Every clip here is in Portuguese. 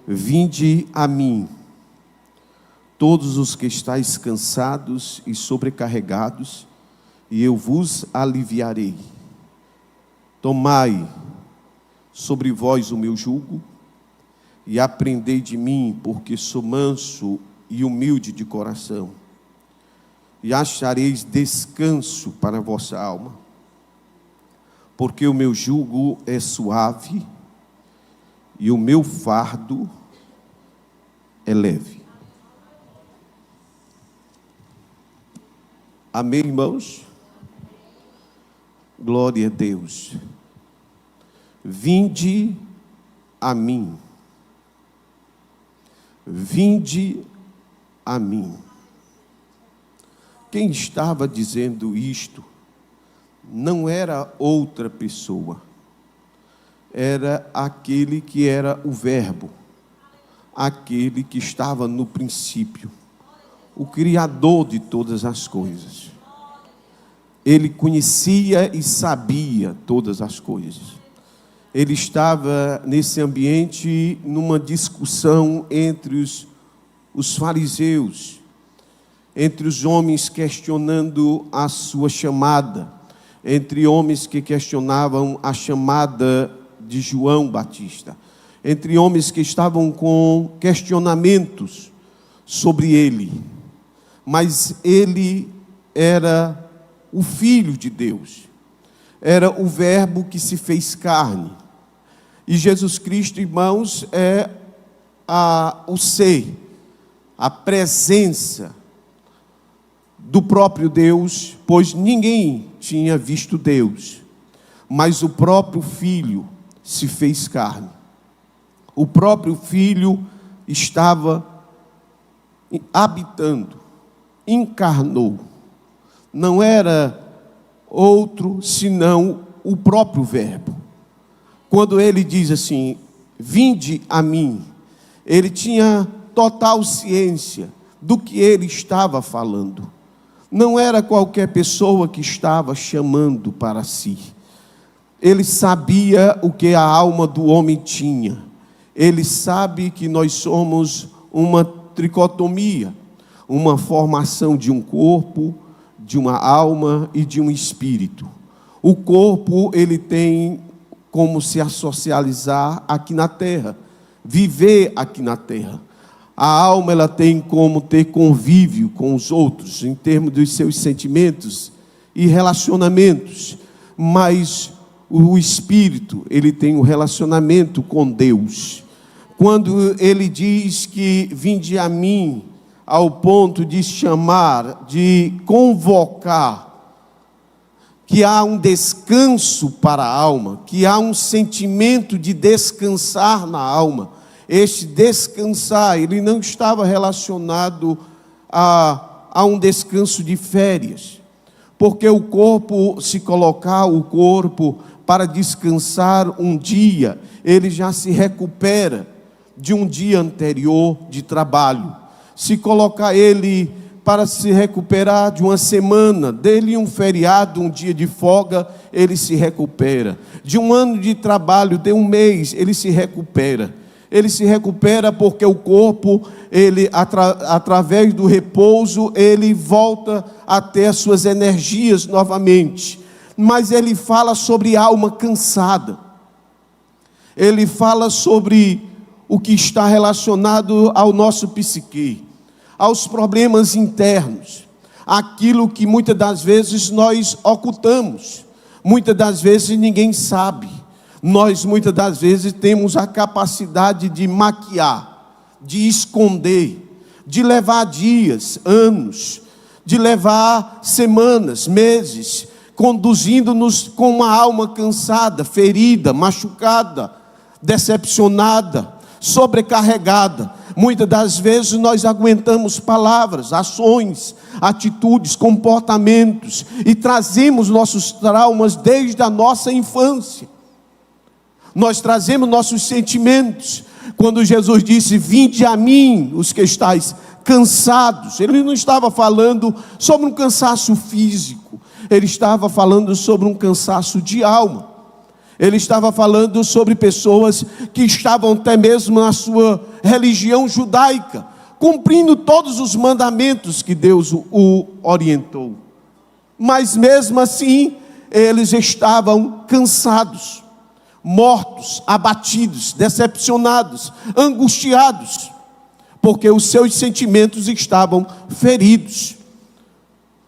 Vinde a mim, todos os que estáis cansados e sobrecarregados, e eu vos aliviarei. Tomai sobre vós o meu jugo, e aprendei de mim, porque sou manso e humilde de coração, e achareis descanso para a vossa alma, porque o meu jugo é suave, e o meu fardo é leve. Amém, irmãos? Glória a Deus. Vinde a mim. Vinde a mim. Quem estava dizendo isto não era outra pessoa. Era aquele que era o Verbo, aquele que estava no princípio, o Criador de todas as coisas. Ele conhecia e sabia todas as coisas. Ele estava nesse ambiente, numa discussão entre os fariseus, entre os homens questionando a sua chamada, entre homens que questionavam a chamada de João Batista, entre homens que estavam com questionamentos sobre ele. Mas ele era o Filho de Deus, era o Verbo que se fez carne. E Jesus Cristo, irmãos, é o ser, a presença do próprio Deus, pois ninguém tinha visto Deus, mas o próprio Filho se fez carne. O próprio Filho estava habitando, encarnou. Não era outro senão o próprio Verbo. Quando ele diz assim, vinde a mim, ele tinha total ciência do que ele estava falando. Não era qualquer pessoa que estava chamando para si. Ele sabia o que a alma do homem tinha. Ele sabe que nós somos uma tricotomia, uma formação de um corpo, de uma alma e de um espírito. O corpo, ele tem como se assocializar aqui na terra, viver aqui na terra. A alma, ela tem como ter convívio com os outros, em termos dos seus sentimentos e relacionamentos. Mas o espírito, ele tem um relacionamento com Deus. Quando ele diz que vinde a mim, ao ponto de chamar, de convocar, que há um descanso para a alma, que há um sentimento de descansar na alma. Este descansar, ele não estava relacionado a um descanso de férias, porque o corpo, se colocar o corpo para descansar um dia, ele já se recupera de um dia anterior de trabalho. Se colocar ele para se recuperar de uma semana, dele um feriado, um dia de folga, ele se recupera. De um ano de trabalho, de um mês, ele se recupera. Ele se recupera porque o corpo, ele através do repouso, ele volta a ter as suas energias novamente. Mas ele fala sobre alma cansada. Ele fala sobre o que está relacionado ao nosso psique, aos problemas internos, aquilo que muitas das vezes nós ocultamos, muitas das vezes ninguém sabe. Nós muitas das vezes temos a capacidade de maquiar, de esconder, de levar dias, anos, de levar semanas, meses, conduzindo-nos com uma alma cansada, ferida, machucada, decepcionada, sobrecarregada. Muitas das vezes nós aguentamos palavras, ações, atitudes, comportamentos e trazemos nossos traumas desde a nossa infância. Nós trazemos nossos sentimentos. Quando Jesus disse, vinde a mim, os que estáis cansados, ele não estava falando sobre um cansaço físico, ele estava falando sobre um cansaço de alma. Ele estava falando sobre pessoas que estavam até mesmo na sua religião judaica, cumprindo todos os mandamentos que Deus o orientou. Mas mesmo assim, eles estavam cansados, mortos, abatidos, decepcionados, angustiados, porque os seus sentimentos estavam feridos.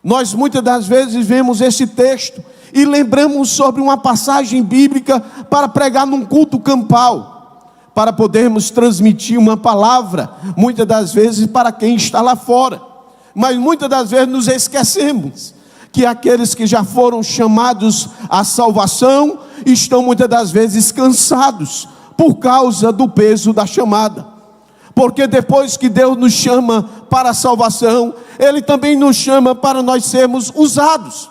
Nós muitas das vezes vemos esse texto e lembramos sobre uma passagem bíblica para pregar num culto campal, para podermos transmitir uma palavra, muitas das vezes para quem está lá fora. Mas muitas das vezes nos esquecemos que aqueles que já foram chamados à salvação estão muitas das vezes cansados por causa do peso da chamada. Porque depois que Deus nos chama para a salvação, Ele também nos chama para nós sermos usados.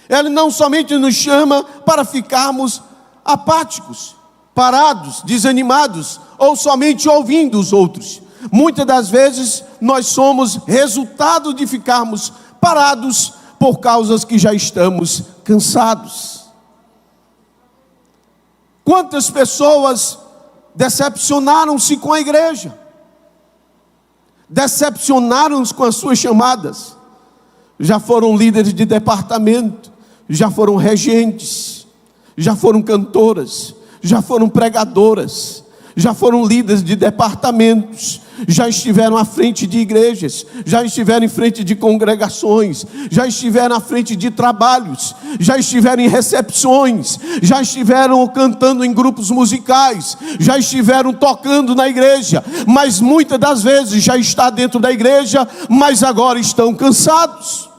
Ele não somente nos chama para ficarmos apáticos, parados, desanimados, ou somente ouvindo os outros. Muitas das vezes nós somos resultado de ficarmos parados por causas que já estamos cansados. Quantas pessoas decepcionaram-se com a igreja, decepcionaram-se com as suas chamadas, já foram líderes de departamento, já foram regentes, já foram cantoras, já foram pregadoras, já foram líderes de departamentos, já estiveram à frente de igrejas, já estiveram em frente de congregações, já estiveram à frente de trabalhos, já estiveram em recepções, já estiveram cantando em grupos musicais, já estiveram tocando na igreja, mas muitas das vezes já está dentro da igreja, mas agora estão cansados.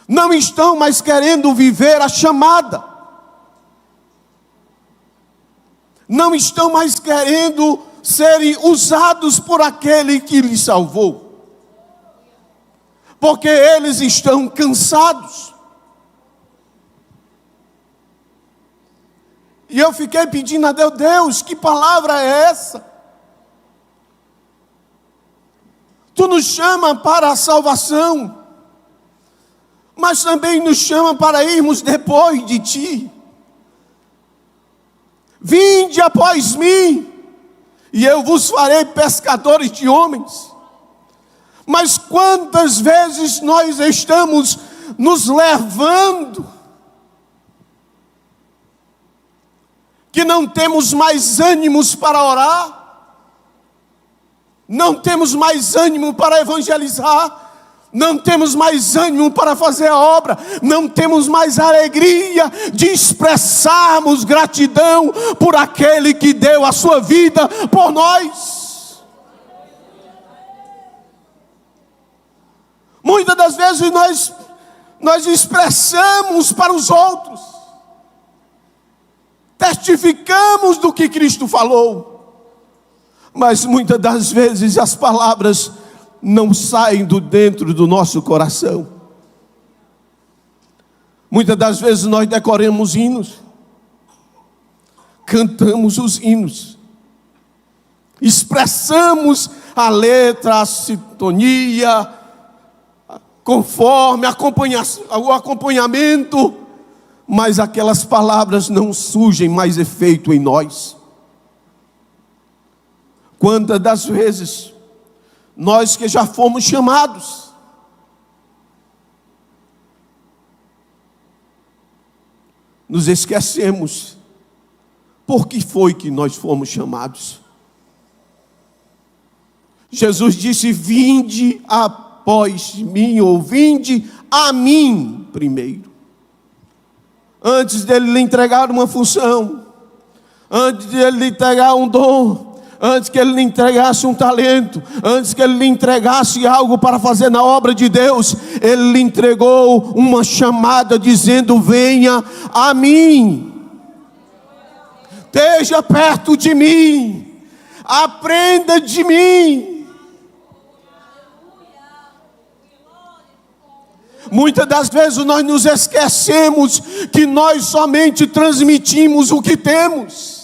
Não estão mais querendo viver a chamada. Não estão mais querendo serem usados por aquele que lhes salvou. Porque eles estão cansados. E eu fiquei pedindo a Deus, Deus, que palavra é essa? Tu nos chama para a salvação, mas também nos chama para irmos depois de Ti. Vinde após mim, e eu vos farei pescadores de homens. Mas quantas vezes nós estamos nos levando, que não temos mais ânimos para orar, não temos mais ânimo para evangelizar, não temos mais ânimo para fazer a obra, não temos mais alegria de expressarmos gratidão por aquele que deu a sua vida por nós. Muitas das vezes nós expressamos para os outros, testificamos do que Cristo falou, mas muitas das vezes as palavras não saem do dentro do nosso coração. Muitas das vezes nós decoramos hinos, cantamos os hinos, expressamos a letra, a sintonia, conforme o acompanhamento, mas aquelas palavras não surgem mais efeito em nós. Quantas das vezes nós que já fomos chamados, nos esquecemos por que foi que nós fomos chamados. Jesus disse, vinde após mim, ou vinde a mim primeiro. Antes dele lhe entregar uma função, antes dele lhe entregar um dom, antes que ele lhe entregasse um talento, antes que ele lhe entregasse algo para fazer na obra de Deus, ele lhe entregou uma chamada dizendo, venha a mim, esteja perto de mim, aprenda de mim. Muitas das vezes nós nos esquecemos que nós somente transmitimos o que temos.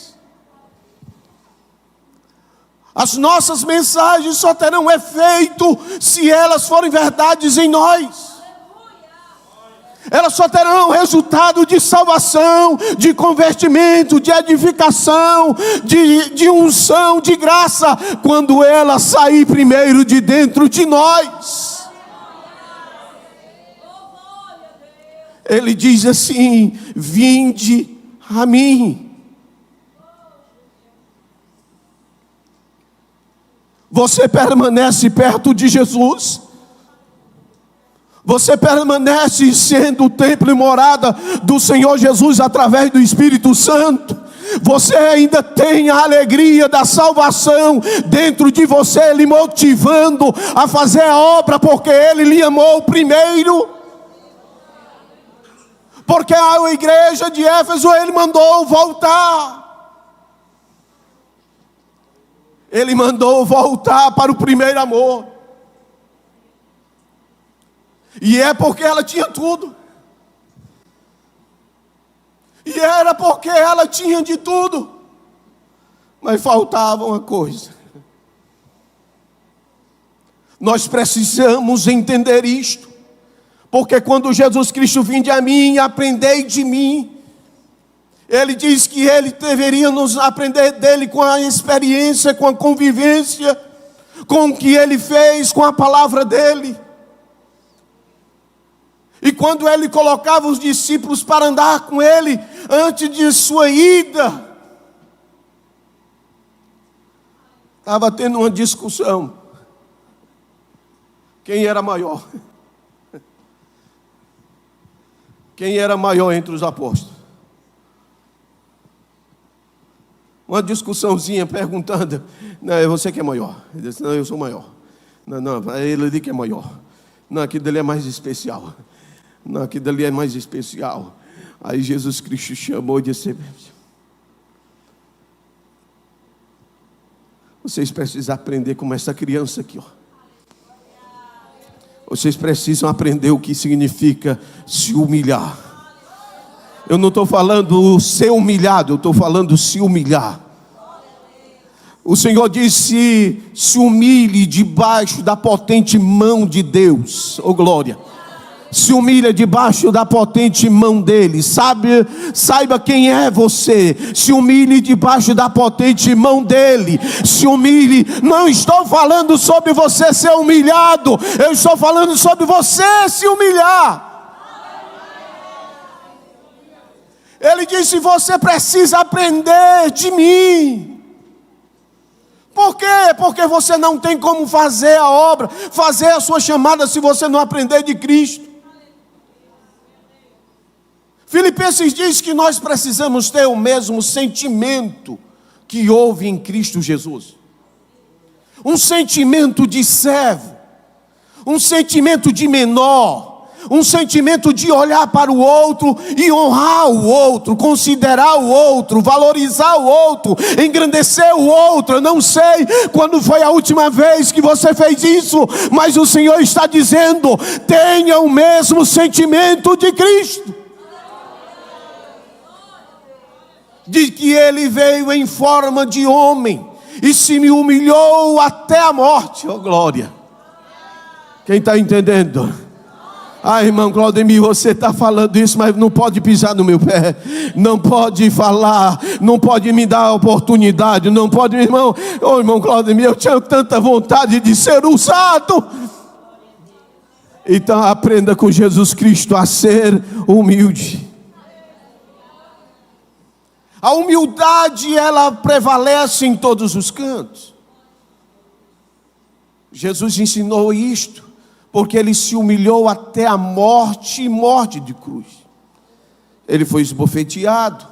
As nossas mensagens só terão efeito se elas forem verdades em nós. Elas só terão resultado de salvação, de convertimento, de edificação, de unção, de graça, quando ela sair primeiro de dentro de nós. Ele diz assim: vinde a mim. Você permanece perto de Jesus? Você permanece sendo o templo e morada do Senhor Jesus através do Espírito Santo? Você ainda tem a alegria da salvação dentro de você, lhe motivando a fazer a obra, porque Ele lhe amou primeiro? Porque a igreja de Éfeso Ele mandou voltar. Ele mandou voltar para o primeiro amor. E é porque ela tinha tudo. E era porque ela tinha de tudo. Mas faltava uma coisa. Nós precisamos entender isto. Porque quando Jesus Cristo vinde a mim, aprendei de mim. Ele diz que Ele deveria nos aprender dele com a experiência, com a convivência, com o que Ele fez, com a palavra dele. E quando Ele colocava os discípulos para andar com Ele, antes de sua ida, estava tendo uma discussão. Quem era maior? Quem era maior entre os apóstolos? Uma discussãozinha perguntando: não, é você que é maior. Ele disse: não, eu sou maior. Não, é ele ali que é maior. Não, aquilo dele é mais especial. Não, aquilo dali é mais especial. Aí Jesus Cristo chamou e disse: vocês precisam aprender como essa criança aqui, ó. Vocês precisam aprender o que significa se humilhar. Eu não estou falando ser humilhado, eu estou falando se humilhar. O Senhor disse: se humilhe debaixo da potente mão de Deus. Oh glória! Se humilha debaixo da potente mão dele. Saiba quem é você. Se humilhe debaixo da potente mão dele. Se humilhe. Não estou falando sobre você ser humilhado. Eu estou falando sobre você se humilhar. Ele disse: você precisa aprender de mim. Por quê? Porque você não tem como fazer a obra, fazer a sua chamada, se você não aprender de Cristo. Filipenses diz que nós precisamos ter o mesmo sentimento que houve em Cristo Jesus. Um sentimento de servo, um sentimento de menor, um sentimento de olhar para o outro e honrar o outro, considerar o outro, valorizar o outro, engrandecer o outro. Eu não sei quando foi a última vez que você fez isso, mas o Senhor está dizendo: tenha o mesmo sentimento de Cristo. De que Ele veio em forma de homem e se me humilhou até a morte. Oh glória! Quem está entendendo? Ah, irmão Claudemir, você está falando isso, mas não pode pisar no meu pé, não pode falar, não pode me dar a oportunidade, não pode, irmão. Oh, irmão Claudemir, eu tinha tanta vontade de ser usado. Então aprenda com Jesus Cristo a ser humilde. A humildade, ela prevalece em todos os cantos. Jesus ensinou isto, porque Ele se humilhou até a morte e morte de cruz. Ele foi esbofeteado,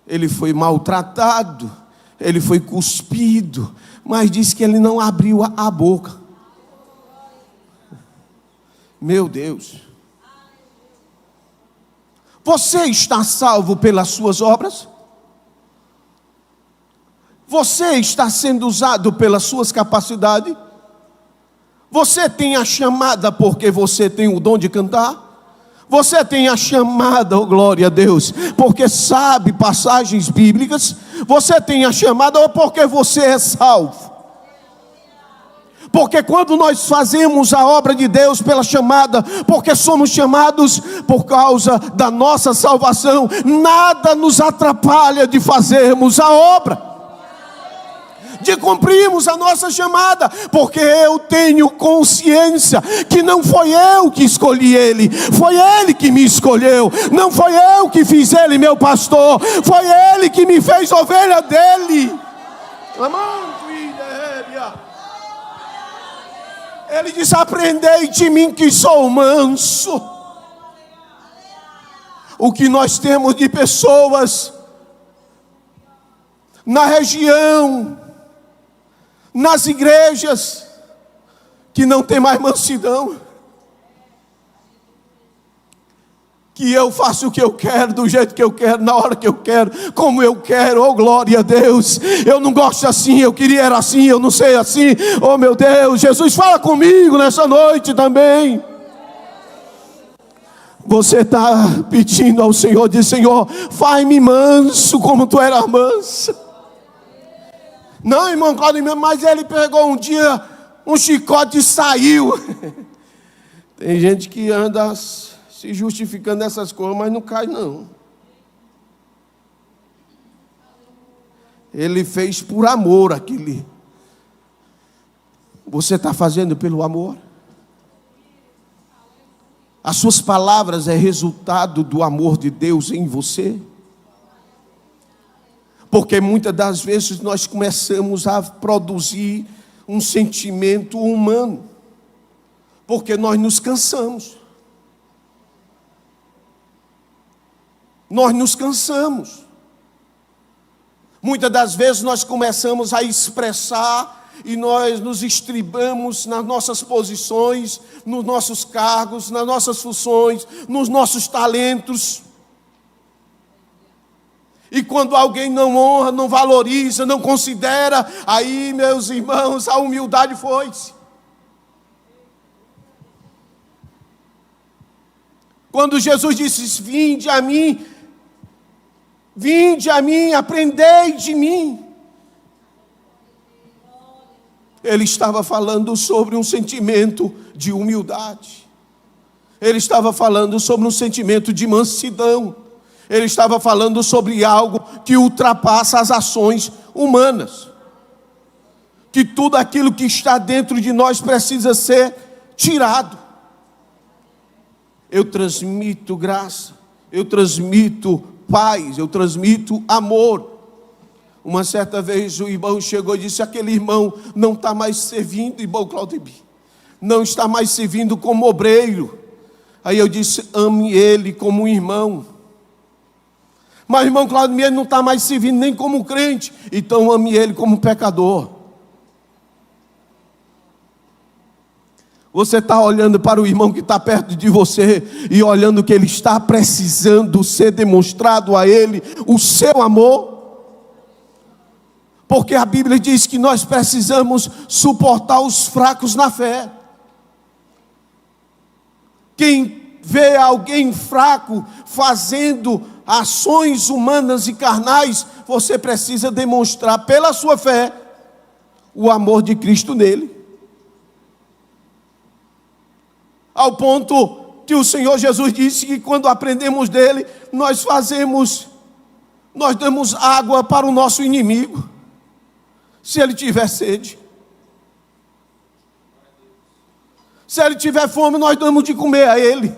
Ele foi maltratado, Ele foi cuspido, mas diz que Ele não abriu a boca. Meu Deus. Você está salvo pelas suas obras? Você está sendo usado pelas suas capacidades? Você tem a chamada porque você tem o dom de cantar? Você tem a chamada, oh glória a Deus, porque sabe passagens bíblicas? Você tem a chamada ou porque você é salvo? Porque quando nós fazemos a obra de Deus pela chamada, porque somos chamados por causa da nossa salvação, nada nos atrapalha de fazermos a obra, de cumprirmos a nossa chamada, porque eu tenho consciência que não foi eu que escolhi ele, foi ele que me escolheu, não foi eu que fiz ele meu pastor, foi ele que me fez ovelha dele. Ele diz: aprendei de mim que sou manso. O que nós temos de pessoas na região, nas igrejas, que não tem mais mansidão, que eu faço o que eu quero, do jeito que eu quero, na hora que eu quero, como eu quero. Oh glória a Deus, eu não gosto assim, eu queria era assim, eu não sei assim. Oh meu Deus, Jesus fala comigo nessa noite também. Você está pedindo ao Senhor, diz: Senhor, faz-me manso como tu eras manso. Não, irmão Claudio, mas ele pegou um dia um chicote e saiu. Tem gente que anda se justificando nessas coisas, mas não cai não. Ele fez por amor aquele. Você está fazendo pelo amor? As suas palavras é resultado do amor de Deus em você? Porque muitas das vezes nós começamos a produzir um sentimento humano, porque nós nos cansamos. Nós nos cansamos. Muitas das vezes nós começamos a expressar e nós nos estribamos nas nossas posições, nos nossos cargos, nas nossas funções, nos nossos talentos. E quando alguém não honra, não valoriza, não considera, aí, meus irmãos, a humildade foi-se. Quando Jesus disse: vinde a mim, aprendei de mim. Ele estava falando sobre um sentimento de humildade. Ele estava falando sobre um sentimento de mansidão. Ele estava falando sobre algo que ultrapassa as ações humanas. Que tudo aquilo que está dentro de nós precisa ser tirado. Eu transmito graça, eu transmito paz, eu transmito amor. Uma certa vez o irmão chegou e disse: aquele irmão não está mais servindo, irmão Claudio, não está mais servindo como obreiro. Aí eu disse: ame ele como um irmão. Mas irmão Claudio, ele não está mais servindo nem como crente, então ame ele como pecador. Você está olhando para o irmão que está perto de você e olhando que ele está precisando ser demonstrado a ele o seu amor? Porque a Bíblia diz que nós precisamos suportar os fracos na fé. Quem vê alguém fraco fazendo ações humanas e carnais, você precisa demonstrar pela sua fé o amor de Cristo nele. Ao ponto que o Senhor Jesus disse que quando aprendemos dele, nós damos água para o nosso inimigo, se ele tiver sede. Se ele tiver fome, nós damos de comer a ele.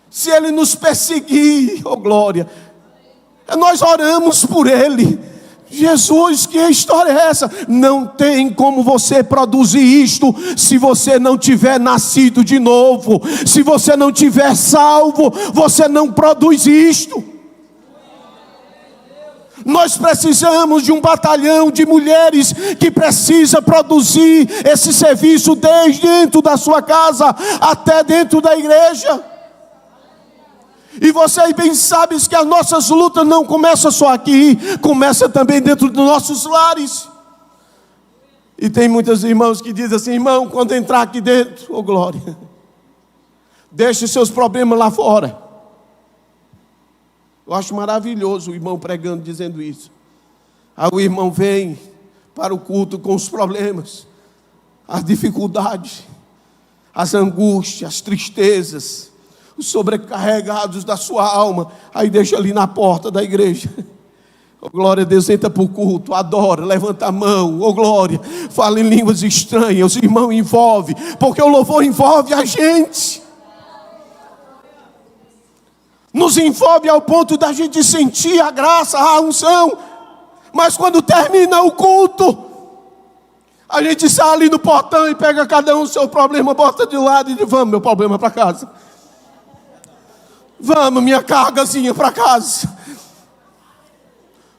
Se ele nos perseguir, oh glória, nós oramos por ele. Jesus, que história é essa? Não tem como você produzir isto se você não tiver nascido de novo. Se você não tiver salvo, você não produz isto. Nós precisamos de um batalhão de mulheres que precisa produzir esse serviço desde dentro da sua casa até dentro da igreja. E vocês bem sabem que as nossas lutas não começam só aqui, começa também dentro dos nossos lares. E tem muitos irmãos que dizem assim: irmão, quando entrar aqui dentro, oh glória, deixe seus problemas lá fora. Eu acho maravilhoso o irmão pregando, dizendo isso. Aí o irmão vem para o culto com os problemas. as dificuldades, as angústias, as tristezas, os sobrecarregados da sua alma, aí deixa ali na porta da igreja. Oh, glória a Deus, entra para o culto, adora, levanta a mão, oh glória, fala em línguas estranhas, os irmãos envolve, porque o louvor envolve a gente, nos envolve ao ponto da gente sentir a graça, a unção, mas quando termina o culto, a gente sai ali no portão e pega cada um o seu problema, bota de lado e diz: vamos meu problema para casa, vamos minha cargazinha para casa,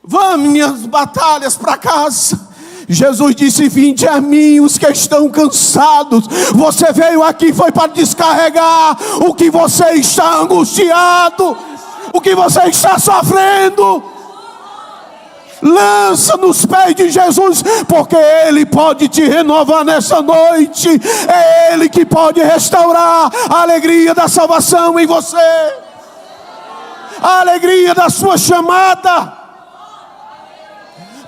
vamos minhas batalhas para casa. Jesus disse: vinde a mim os que estão cansados. Você veio aqui foi para descarregar o que você está angustiado, o que você está sofrendo. Lança nos pés de Jesus, porque Ele pode te renovar nessa noite. É Ele que pode restaurar a alegria da salvação em você, a alegria da sua chamada,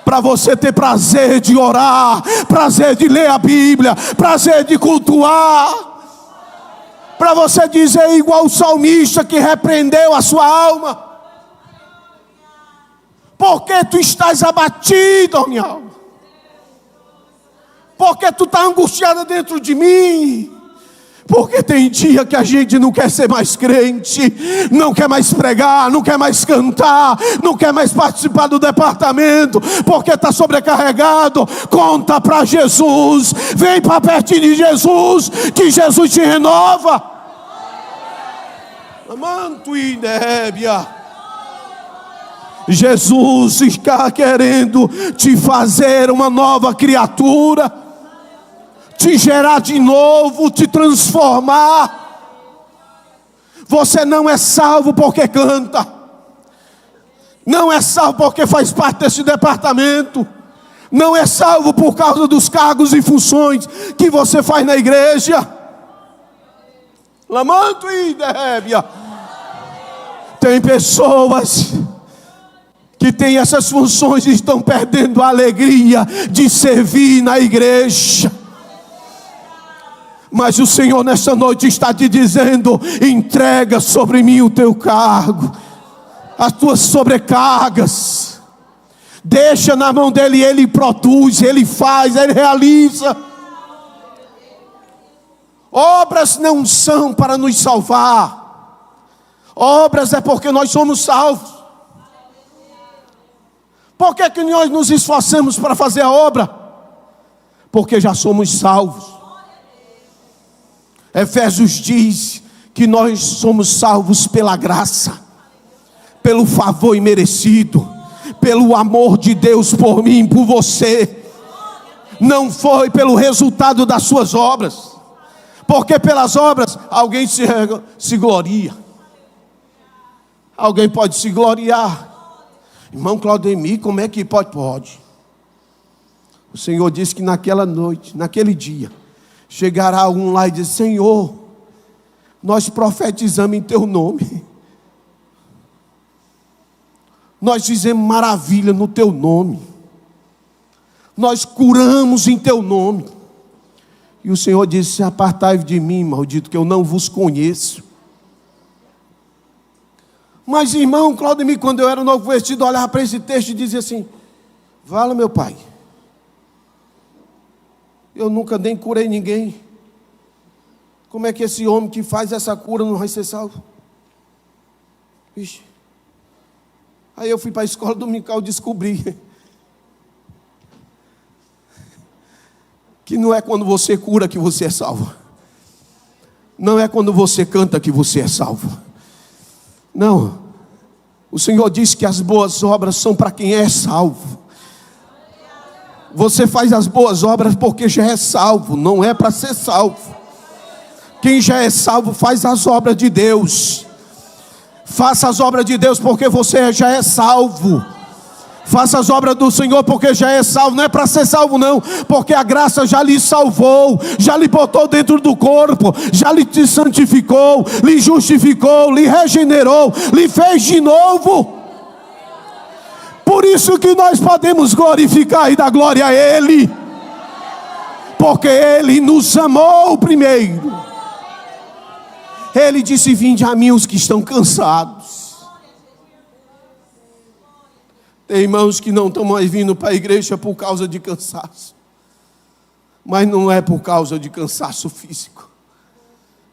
para você ter prazer de orar, prazer de ler a Bíblia, prazer de cultuar, para você dizer igual o salmista que repreendeu a sua alma: porque tu estás abatido, minha alma? Porque tu está angustiada dentro de mim? Porque tem dia que a gente não quer ser mais crente, não quer mais pregar, não quer mais cantar, não quer mais participar do departamento, porque está sobrecarregado. Conta para Jesus, vem para perto de Jesus, que Jesus te renova. Manto e débia. Jesus está querendo te fazer uma nova criatura, te gerar de novo, te transformar. Você não é salvo porque canta, não é salvo porque faz parte desse departamento, não é salvo por causa dos cargos e funções que você faz na igreja. Lamento e débia. Tem pessoas que têm essas funções e estão perdendo a alegria de servir na igreja. Mas o Senhor nesta noite está te dizendo: entrega sobre mim o teu cargo, as tuas sobrecargas, deixa na mão dele, ele produz, ele faz, ele realiza. Obras não são para nos salvar, obras é porque nós somos salvos. Por que que nós nos esforçamos para fazer a obra? Porque já somos salvos. Efésios diz que nós somos salvos pela graça, pelo favor imerecido, pelo amor de Deus por mim e por você. Não foi pelo resultado das suas obras, porque pelas obras alguém se gloria, alguém pode se gloriar. Irmão Claudemir, como é que pode? Pode. O Senhor disse que naquela noite, naquele dia, chegará algum lá e diz: Senhor, nós profetizamos em teu nome, nós fizemos maravilha no teu nome, nós curamos em teu nome. E o Senhor disse: apartai-vos de mim, maldito, que eu não vos conheço. Mas irmão Claudemir, quando eu era novo vestido, olhava para esse texto e dizia assim: vala meu pai, eu nunca nem curei ninguém. Como é que esse homem que faz essa cura não vai ser salvo? Ixi. Aí eu fui para a escola dominical e descobri que não é quando você cura que você é salvo, não é quando você canta que você é salvo. Não, o Senhor disse que as boas obras são para quem é salvo. Você faz as boas obras porque já é salvo, não é para ser salvo. Quem já é salvo faz as obras de Deus. Faça as obras de Deus porque você já é salvo. Faça as obras do Senhor porque já é salvo. Não é para ser salvo não, porque a graça já lhe salvou, já lhe botou dentro do corpo, já lhe te santificou, lhe justificou, lhe regenerou, lhe fez de novo. Por isso que nós podemos glorificar e dar glória a Ele, porque Ele nos amou primeiro. Ele disse: vinde a mim os que estão cansados. Tem irmãos que não estão mais vindo para a igreja por causa de cansaço. Mas não é por causa de cansaço físico.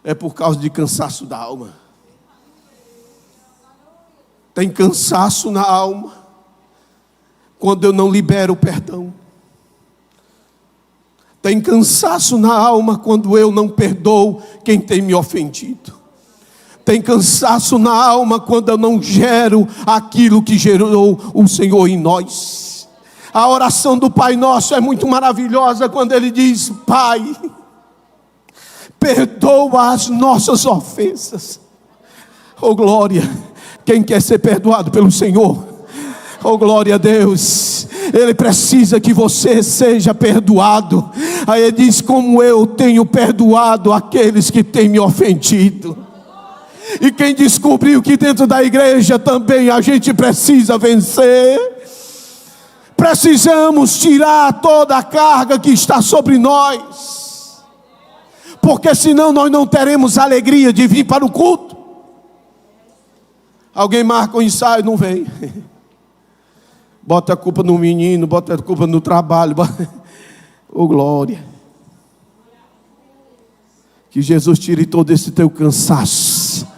É por causa de cansaço da alma. Tem cansaço na alma quando eu não libero o perdão. Tem cansaço na alma quando eu não perdoo quem tem me ofendido. Tem cansaço na alma quando eu não gero aquilo que gerou o Senhor em nós. A oração do Pai Nosso é muito maravilhosa quando Ele diz: Pai, perdoa as nossas ofensas. Oh glória, quem quer ser perdoado pelo Senhor? Oh glória a Deus. Ele precisa que você seja perdoado. Aí ele diz: como eu tenho perdoado aqueles que têm me ofendido. E quem descobriu que dentro da igreja também a gente precisa vencer. Precisamos tirar toda a carga que está sobre nós, porque senão nós não teremos alegria de vir para o culto. Alguém marca um ensaio, não vem. Bota a culpa no menino, bota a culpa no trabalho. Oh glória. Que Jesus tire todo esse teu cansaço.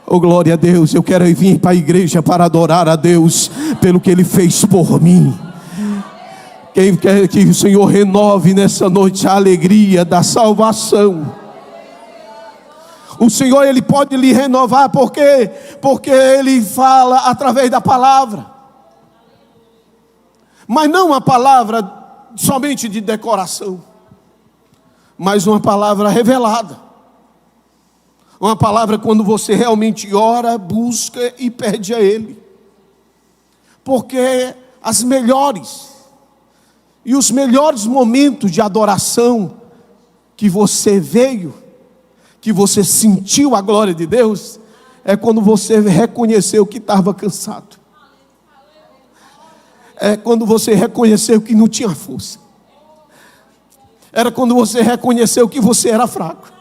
Oh glória a Deus. Eu quero vir para a igreja para adorar a Deus pelo que Ele fez por mim. Quem quer que o Senhor renove nessa noite a alegria da salvação? O Senhor, Ele pode lhe renovar, porque Ele fala através da palavra. Mas não uma palavra somente de decoração, mas uma palavra revelada. Uma palavra quando você realmente ora, busca e pede a Ele. Porque as melhores e os melhores momentos de adoração que você veio, que você sentiu a glória de Deus, é quando você reconheceu que estava cansado. É quando você reconheceu que não tinha força. Era quando você reconheceu que você era fraco.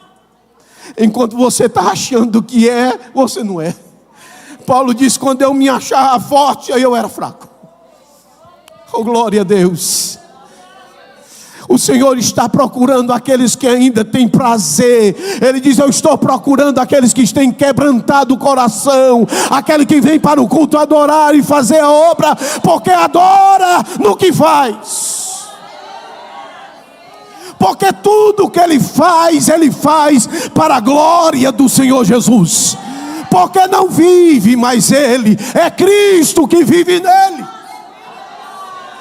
Enquanto você está achando que é, você não é. Paulo diz: quando eu me achava forte, aí eu era fraco. Oh glória a Deus. O Senhor está procurando aqueles que ainda têm prazer. Ele diz: eu estou procurando aqueles que têm quebrantado o coração, aquele que vem para o culto adorar e fazer a obra, porque adora no que faz. Porque tudo que Ele faz para a glória do Senhor Jesus. Porque não vive mais Ele, é Cristo que vive nele.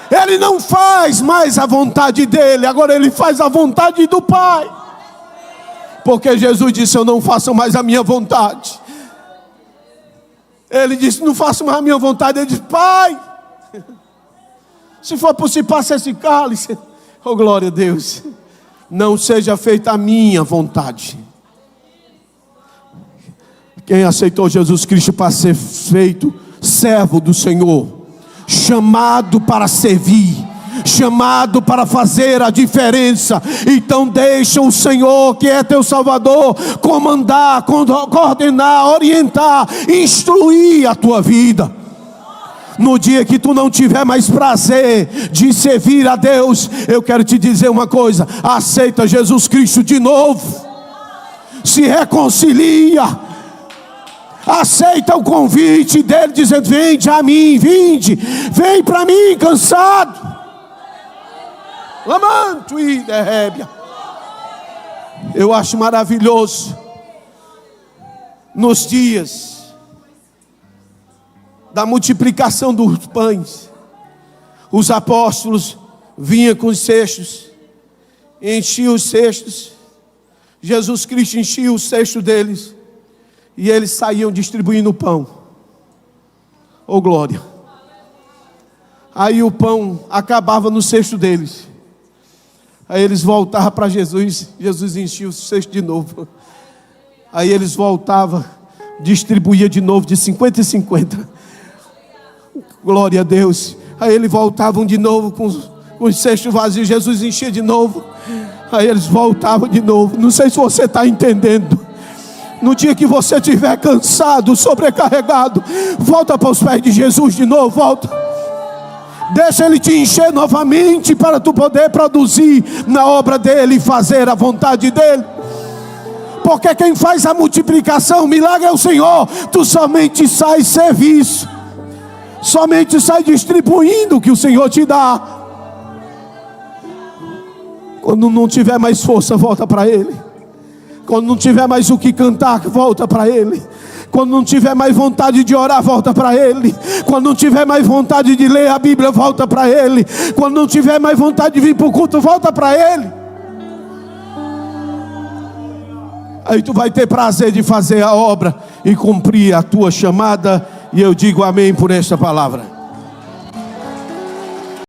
Ele não faz mais a vontade dele, agora ele faz a vontade do Pai. Porque Jesus disse: eu não faço mais a minha vontade. Ele disse: não faço mais a minha vontade. Ele disse: Pai, se for possível, passa esse cálice. Oh glória a Deus. Não seja feita a minha vontade. Quem aceitou Jesus Cristo para ser feito servo do Senhor, chamado para servir, chamado para fazer a diferença, então deixa o Senhor, que é teu Salvador, comandar, coordenar, orientar, instruir a tua vida. No dia que tu não tiver mais prazer de servir a Deus, eu quero te dizer uma coisa: aceita Jesus Cristo de novo, se reconcilia, aceita o convite dele, dizendo: vinde a mim, vem para mim cansado, lamanto e derrébia. Eu acho maravilhoso, nos dias da multiplicação dos pães, os apóstolos vinham com os cestos, enchiam os cestos, Jesus Cristo enchia o cesto deles, e eles saíam distribuindo o pão. Oh glória. Aí o pão acabava no cesto deles, aí eles voltavam para Jesus, Jesus enchia o cesto de novo, aí eles voltavam, distribuía de novo de 50 em 50. Glória a Deus. Aí eles voltavam de novo com com os cestos vazios, Jesus enchia de novo. Aí eles voltavam de novo. Não sei se você está entendendo. No dia que você estiver cansado, sobrecarregado, volta para os pés de Jesus de novo, volta. Deixa Ele te encher novamente, para tu poder produzir na obra dEle e fazer a vontade dEle. Porque quem faz a multiplicação, o milagre é o Senhor. Tu somente sai serviço, somente sai distribuindo o que o Senhor te dá. Quando não tiver mais força, volta para Ele. Quando não tiver mais o que cantar, volta para Ele. Quando não tiver mais vontade de orar, volta para Ele. Quando não tiver mais vontade de ler a Bíblia, volta para Ele. Quando não tiver mais vontade de vir para o culto, volta para Ele. Aí tu vai ter prazer de fazer a obra e cumprir a tua chamada. E eu digo amém por esta palavra.